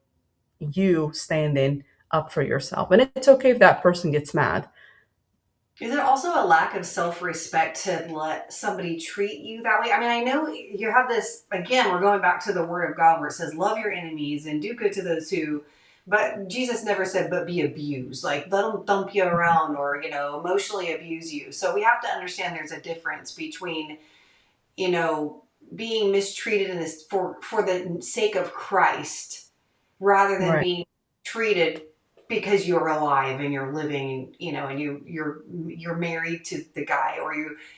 you standing up for yourself. And it's okay if that person gets mad. Is it also a lack of self respect to let somebody treat you that way? I mean, I know you have this, again, we're going back to the word of God where it says, love your enemies and do good to those who, but Jesus never said, but be abused. Like, let them thump you around or, emotionally abuse you. So we have to understand there's a difference between, you know, being mistreated in this for the sake of Christ rather than Right. being treated because you're alive and you're living, and you're married to the guy, or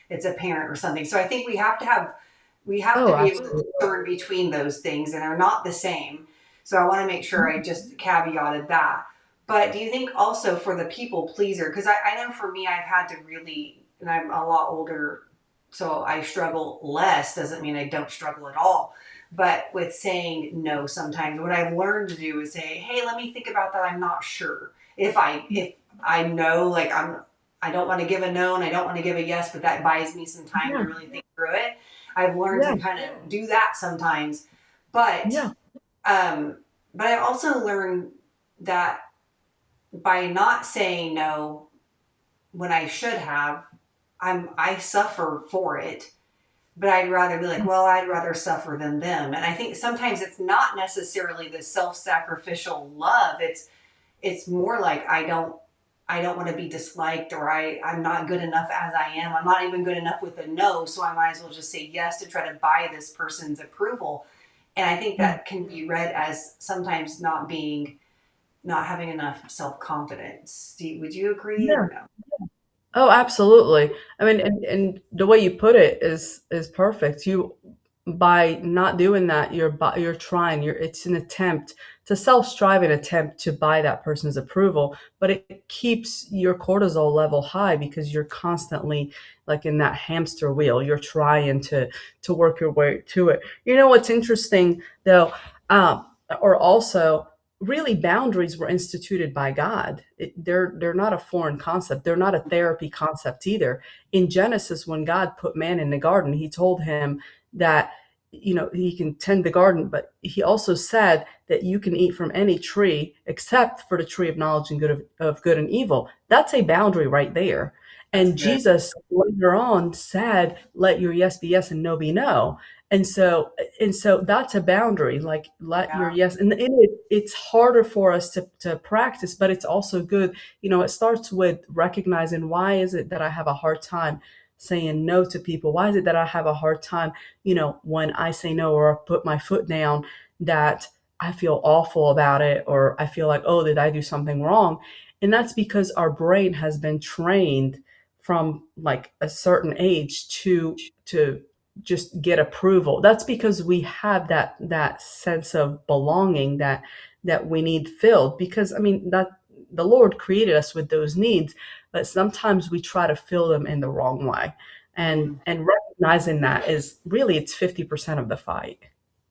it's a parent or something. So I think we have to Oh, be able to absolutely. discern between those things, and they're not the same. So I want to make sure I just caveated that. But do you think also for the people pleaser, because I know for me, I've had to really, and I'm a lot older, so I struggle less, doesn't mean I don't struggle at all. But with saying no sometimes, what I've learned to do is say, hey, let me think about that. I'm not sure. If I know, like, I don't want to give a no and I don't want to give a yes, but that buys me some time to Yeah. really think through it. I've learned Yeah. to kind of do that sometimes. But Yeah. um but I also learned that by not saying no when I should have, I suffer for it, but I'd rather be like, well, I'd rather suffer than them. And I think sometimes it's not necessarily the self-sacrificial love. It's more like I don't want to be disliked, or I'm not good enough as I am. I'm not even good enough with a no, so I might as well just say yes to try to buy this person's approval. And I think Yeah. that can be read as sometimes not having enough self-confidence. Would you agree Yeah. or no? Oh, absolutely. I mean, and the way you put it is perfect. You, by not doing that, you're trying. It's an attempt, it's a self-striving attempt to buy that person's approval, but it keeps your cortisol level high because you're constantly like in that hamster wheel. You're trying to work your way to it. You know what's interesting though, um, or also really boundaries were instituted by God. They're not a foreign concept. They're not a therapy concept either. In Genesis, when God put man in the garden, he told him that he can tend the garden, but he also said that you can eat from any tree except for the tree of knowledge and of good and evil. That's a boundary right there. That's And good. Jesus later on said, "Let your yes be yes and no be no." And so that's a boundary, like let your Yeah. yes, and it's harder for us to practice, but it's also good. It starts with recognizing, why is it that I have a hard time saying no to people? Why is it that I have a hard time, when I say no or I put my foot down, that I feel awful about it, or I feel like, oh, did I do something wrong? And that's because our brain has been trained from like a certain age to just get approval. That's because we have that sense of belonging that we need filled, because I mean that the Lord created us with those needs, but sometimes we try to fill them in the wrong way. And Mm. and recognizing that is really, it's 50% of the fight.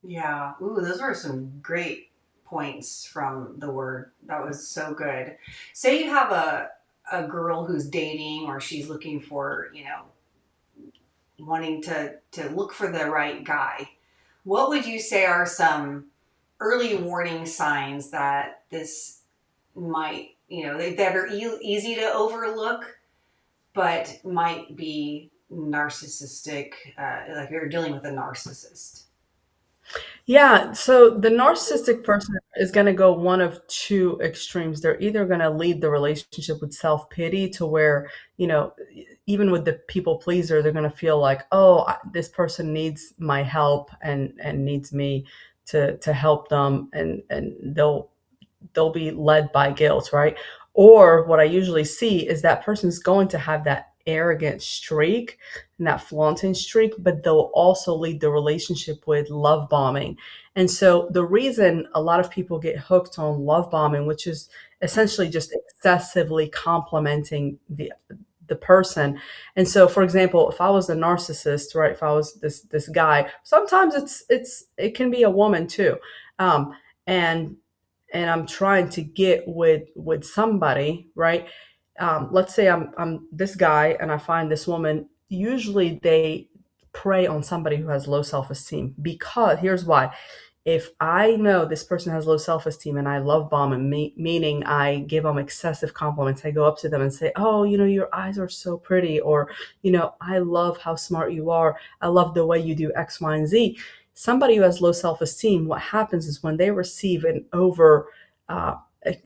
Yeah. Ooh, those are some great points from the word. That was so good. Say you have a girl who's dating, or she's looking for, wanting to look for the right guy. What would you say are some early warning signs that this might, that are easy to overlook, but might be narcissistic, like you're dealing with a narcissist? Yeah, so the narcissistic person is going to go one of two extremes. They're either going to lead the relationship with self-pity to where, even with the people pleaser, they're going to feel like, oh, this person needs my help and needs me to help them, and they'll be led by guilt, right? Or what I usually see is that person's going to have that arrogant streak and that flaunting streak, but they'll also lead the relationship with love bombing. And so the reason a lot of people get hooked on love bombing, which is essentially just excessively complimenting the person. And so, for example, if I was the narcissist, right, if I was this guy, sometimes it can be a woman too. Um, and I'm trying to get with somebody, right? Let's say I'm this guy and I find this woman. Usually they prey on somebody who has low self esteem, because here's why. If I know this person has low self esteem and I love bomb them, meaning I give them excessive compliments, I go up to them and say, "Oh, your eyes are so pretty," or, "I love how smart you are. I love the way you do X, Y, and Z." Somebody who has low self esteem, what happens is when they receive an uh,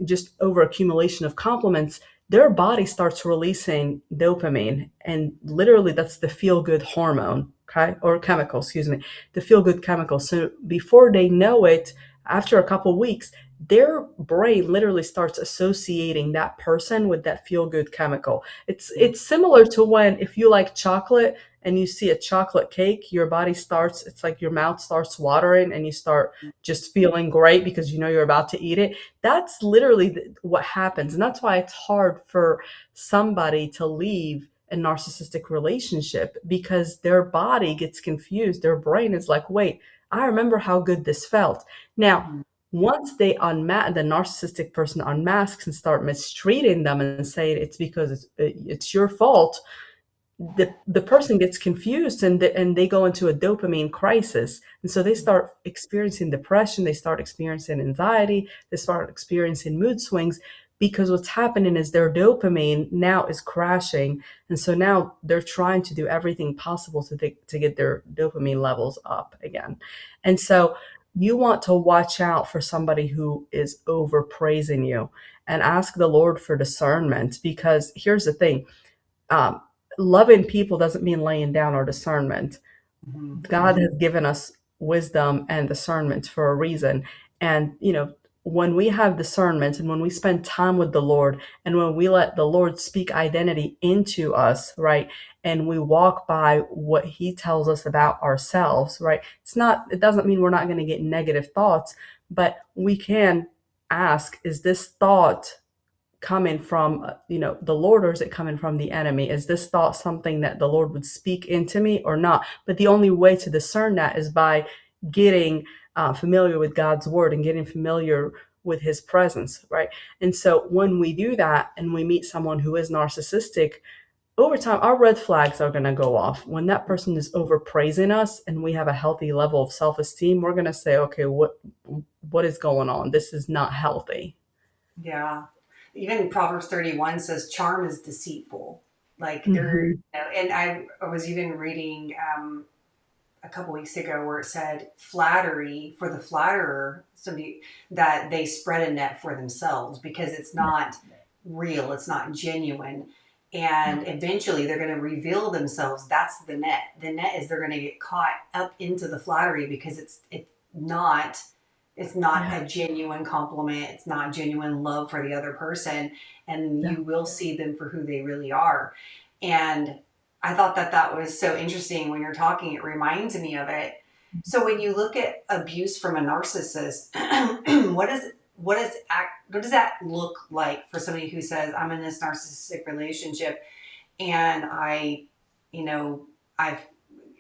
just over accumulation of compliments, their body starts releasing dopamine, and literally that's the feel good hormone, okay, or chemical, excuse me, the feel good chemical. So before they know it, after a couple weeks, their brain literally starts associating that person with that feel good chemical. It's similar to when, if you like chocolate and you see a chocolate cake, your body starts, it's like your mouth starts watering and you start just feeling great because you're about to eat it. That's literally what happens. And that's why it's hard for somebody to leave a narcissistic relationship, because their body gets confused. Their brain is like, wait, I remember how good this felt. Now, once they the narcissistic person unmasks and start mistreating them and saying it's because it's your fault, the person gets confused, and they go into a dopamine crisis, and so they start experiencing depression, they start experiencing anxiety, they start experiencing mood swings, because what's happening is their dopamine now is crashing, and so now they're trying to do everything possible to get their dopamine levels up again. And so you want to watch out for somebody who is overpraising you, and ask the Lord for discernment, because here's the thing. um, Loving people doesn't mean laying down our discernment. God has given us wisdom and discernment for a reason. And, when we have discernment and when we spend time with the Lord and when we let the Lord speak identity into us, right? And we walk by what he tells us about ourselves, right? It doesn't mean we're not going to get negative thoughts, but we can ask, is this thought coming from the Lord, or is it coming from the enemy? Is this thought something that the Lord would speak into me or not? But the only way to discern that is by getting familiar with God's word and getting familiar with his presence, right? And so when we do that and we meet someone who is narcissistic, over time our red flags are going to go off. When that person is overpraising us and we have a healthy level of self-esteem, we're going to say, okay, what is going on? This is not healthy. Yeah. Even Proverbs 31 says charm is deceitful. Like there, Hmm. and I was even reading a couple weeks ago where it said flattery for the flatterer, somebody that they spread a net for themselves because it's not real, it's not genuine. And eventually they're going to reveal themselves. That's the net. The net is they're going to get caught up into the flattery because not it's not Yeah. a genuine compliment. It's not genuine love for the other person. And Yeah. you will see them for who they really are. And I thought that that was so interesting when you're talking. It reminds me of it. So when you look at abuse from a narcissist, what does that look like for somebody who says, I'm in this narcissistic relationship and I, you know, I've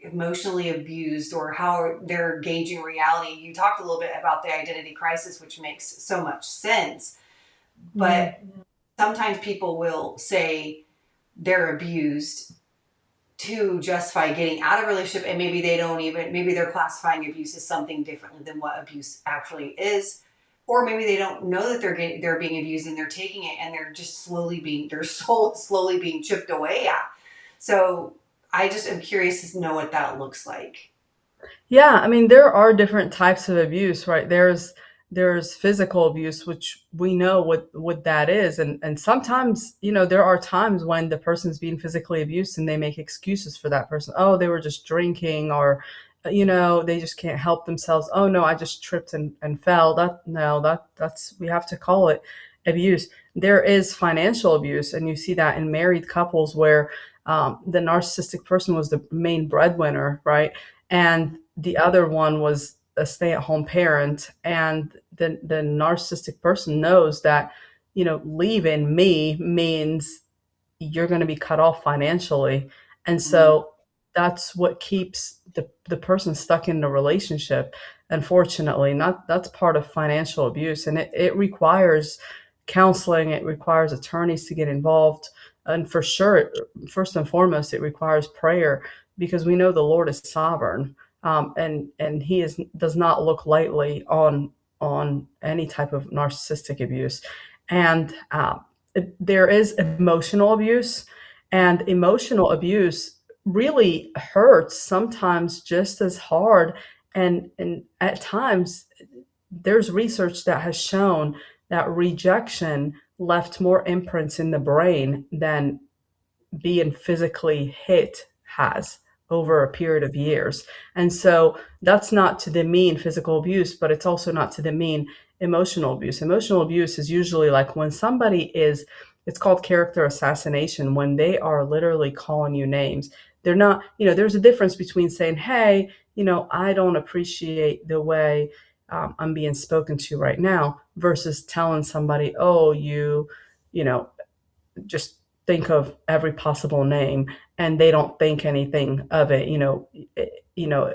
emotionally abused or how they're gauging reality. You talked a little bit about the identity crisis, which makes so much sense. Mm. But sometimes people will say they're abused to justify getting out of a relationship, and maybe they don't even, maybe they're classifying abuse as something differently than what abuse actually is, or maybe they don't know that they're being abused and they're taking it and they're just slowly being, their soul slowly being chipped away at. So I just am curious to know what that looks like. Yeah, I mean, there are different types of abuse, right? There's physical abuse, which we know what that is, and sometimes, there are times when the person's being physically abused and they make excuses for that person. Oh, they were just drinking, or they just can't help themselves. Oh no, I just tripped and fell. That no, that's we have to call it abuse. There is financial abuse, and you see that in married couples where the narcissistic person was the main breadwinner, right? And the other one was a stay-at-home parent, and the narcissistic person knows that leaving me means you're going to be cut off financially, and Mm, so that's what keeps the person stuck in the relationship. Unfortunately, not that's part of financial abuse, and it requires counseling. It requires attorneys to get involved, and for sure, first and foremost, it requires prayer, because we know the Lord is sovereign, and He does not look lightly on any type of narcissistic abuse. And there is emotional abuse, and emotional abuse really hurts sometimes just as hard. And at times, there's research that has shown that rejection left more imprints in the brain than being physically hit has over a period of years. And so that's not to demean physical abuse, but it's also not to demean emotional abuse. Emotional abuse is usually like when somebody is, it's called character assassination, when they are literally calling you names. They're not, there's a difference between saying, hey, I don't appreciate the way I'm being spoken to right now, versus telling somebody, oh, you know, just think of every possible name, and they don't think anything of it.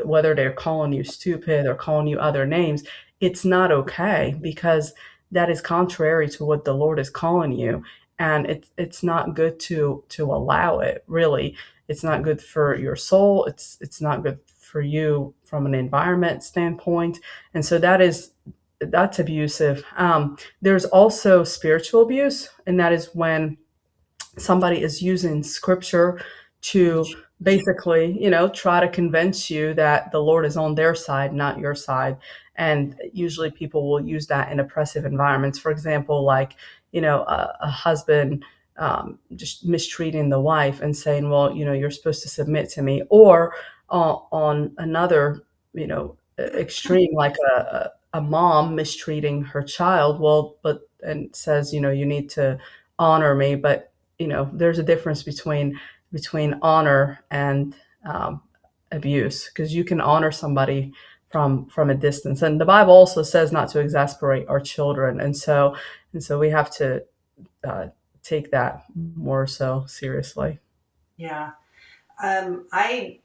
Whether they're calling you stupid or calling you other names, it's not okay, because that is contrary to what the Lord is calling you, and it's not good to allow it. Really, it's not good for your soul. It's not good for you from an environment standpoint, and so that's abusive. There's also spiritual abuse, and that is when somebody is using scripture to basically, try to convince you that the Lord is on their side, not your side. And usually people will use that in oppressive environments. For example, like, a husband just mistreating the wife and saying, well, you're supposed to submit to me. Or on another, extreme, like a mom mistreating her child. Well, and says, you need to honor me. But there's a difference between honor and abuse, because you can honor somebody from a distance, and the Bible also says not to exasperate our children, and so we have to uh, take that more so seriously. yeah. I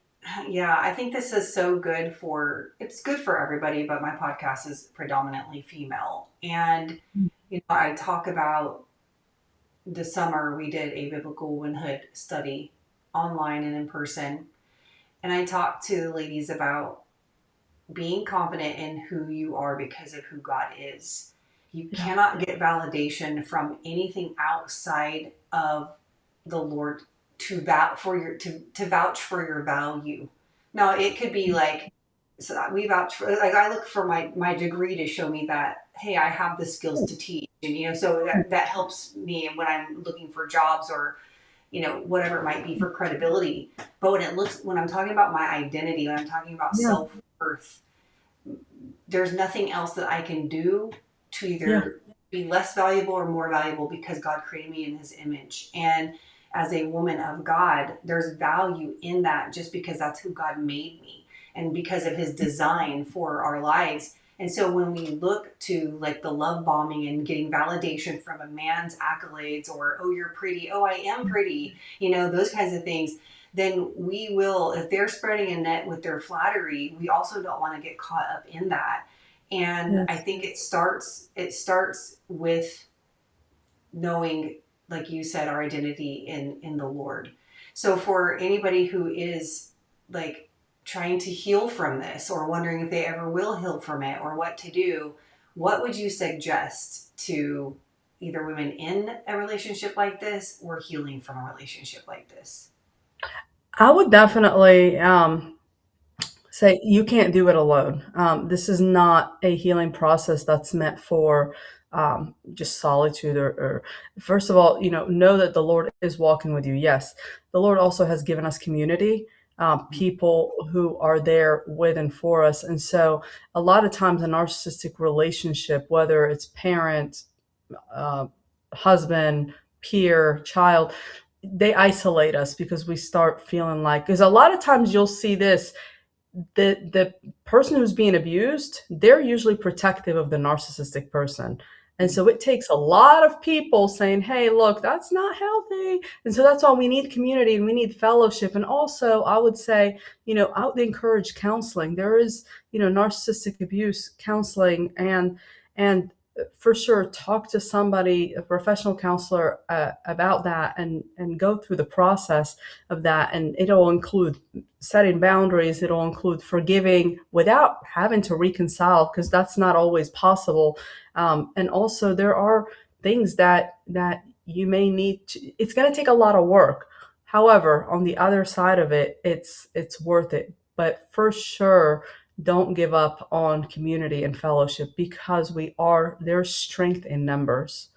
yeah, I think this is so good for, it's good for everybody, but my podcast is predominantly female. And I talk about, this summer we did a biblical womanhood study online and in person. And I talked to the ladies about being confident in who you are because of who God is. You Yeah. cannot get validation from anything outside of the Lord to vouch for to vouch for your value. Now it could be like, so we vouch for, like, I look for my degree to show me that, hey, I have the skills to teach, and so that helps me when I'm looking for jobs, or whatever it might be, for credibility. But when I'm talking about my identity, when I'm talking about Yeah. self-worth, there's nothing else that I can do to Yeah. either be less valuable or more valuable, because God created me in his image. And as a woman of God, there's value in that, just because that's who God made me and because of his design for our lives. And so when we look to like the love bombing and getting validation from a man's accolades, or, oh, you're pretty, oh, I am pretty, those kinds of things, then we will, if they're spreading a net with their flattery, we also don't want to get caught up in that. And I Yes. think it starts with knowing, like you said, our identity in the Lord. So for anybody who is like trying to heal from this, or wondering if they ever will heal from it, or what to do, what would you suggest to either women in a relationship like this or healing from a relationship like this? I would definitely say you can't do it alone. This is not a healing process that's meant for just solitude or, first of all, know that the Lord is walking with you. Yes, the Lord also has given us community, people who are there with and for us. And so a lot of times a narcissistic relationship, whether it's parent, uh, husband, peer, child, they isolate us because we start feeling like, because a lot of times you'll see this, the person who's being abused, they're usually protective of the narcissistic person. And so it takes a lot of people saying, hey, look, that's not healthy. And so that's why we need community and we need fellowship. And also, I would say, I would encourage counseling. There is, narcissistic abuse counseling, and for sure, talk to somebody, a professional counselor, about that, and go through the process of that. And it'll include setting boundaries. It'll include forgiving without having to reconcile, because that's not always possible. And also, there are things that you may need to. It's going to take a lot of work. However, on the other side of it, it's worth it. But for sure, don't give up on community and fellowship, because there's strength in numbers.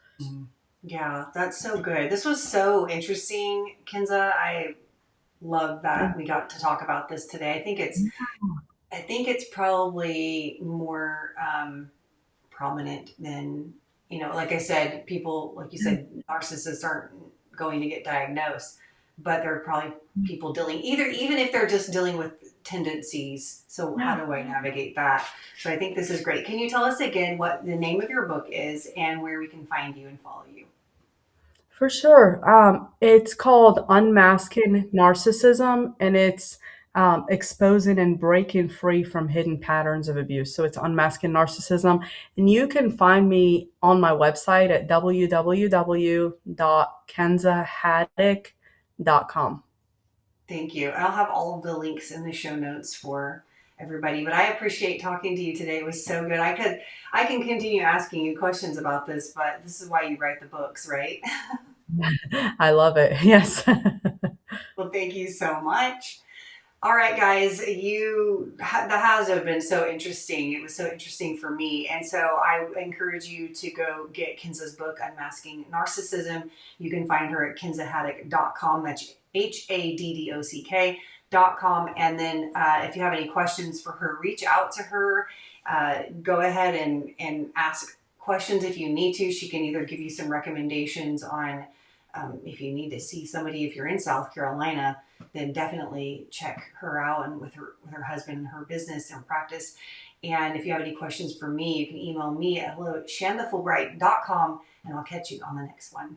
Yeah, that's so good. This was so interesting, Kinza. I love that we got to talk about this today. I think it's probably more prominent than, like I said, people, like you said, narcissists aren't going to get diagnosed, but there are probably people dealing, even if they're just dealing with tendencies. So how Yeah. do I navigate that? So I think this is great. Can you tell us again what the name of your book is and where we can find you and follow you? For sure. It's called Unmasking Narcissism, and it's exposing and breaking free from hidden patterns of abuse. So it's Unmasking Narcissism. And you can find me on my website at www.kenzahaddock.com. Thank you. I'll have all of the links in the show notes for everybody. But I appreciate talking to you today. It was so good. I can continue asking you questions about this, but this is why you write the books, right? I love it. Yes. Well, thank you so much. All right, guys, that has been so interesting. It was so interesting for me. And so I encourage you to go get Kenza's book, Unmasking Narcissism. You can find her at kenzahaddock.com. That's HADDOCK.com. And then if you have any questions for her, reach out to her. Go ahead and ask questions if you need to. She can either give you some recommendations on if you need to see somebody, if you're in South Carolina, then definitely check her out, and with her husband and her business and practice. And if you have any questions for me, you can email me at hello@shanthefulbright.com, and I'll catch you on the next one.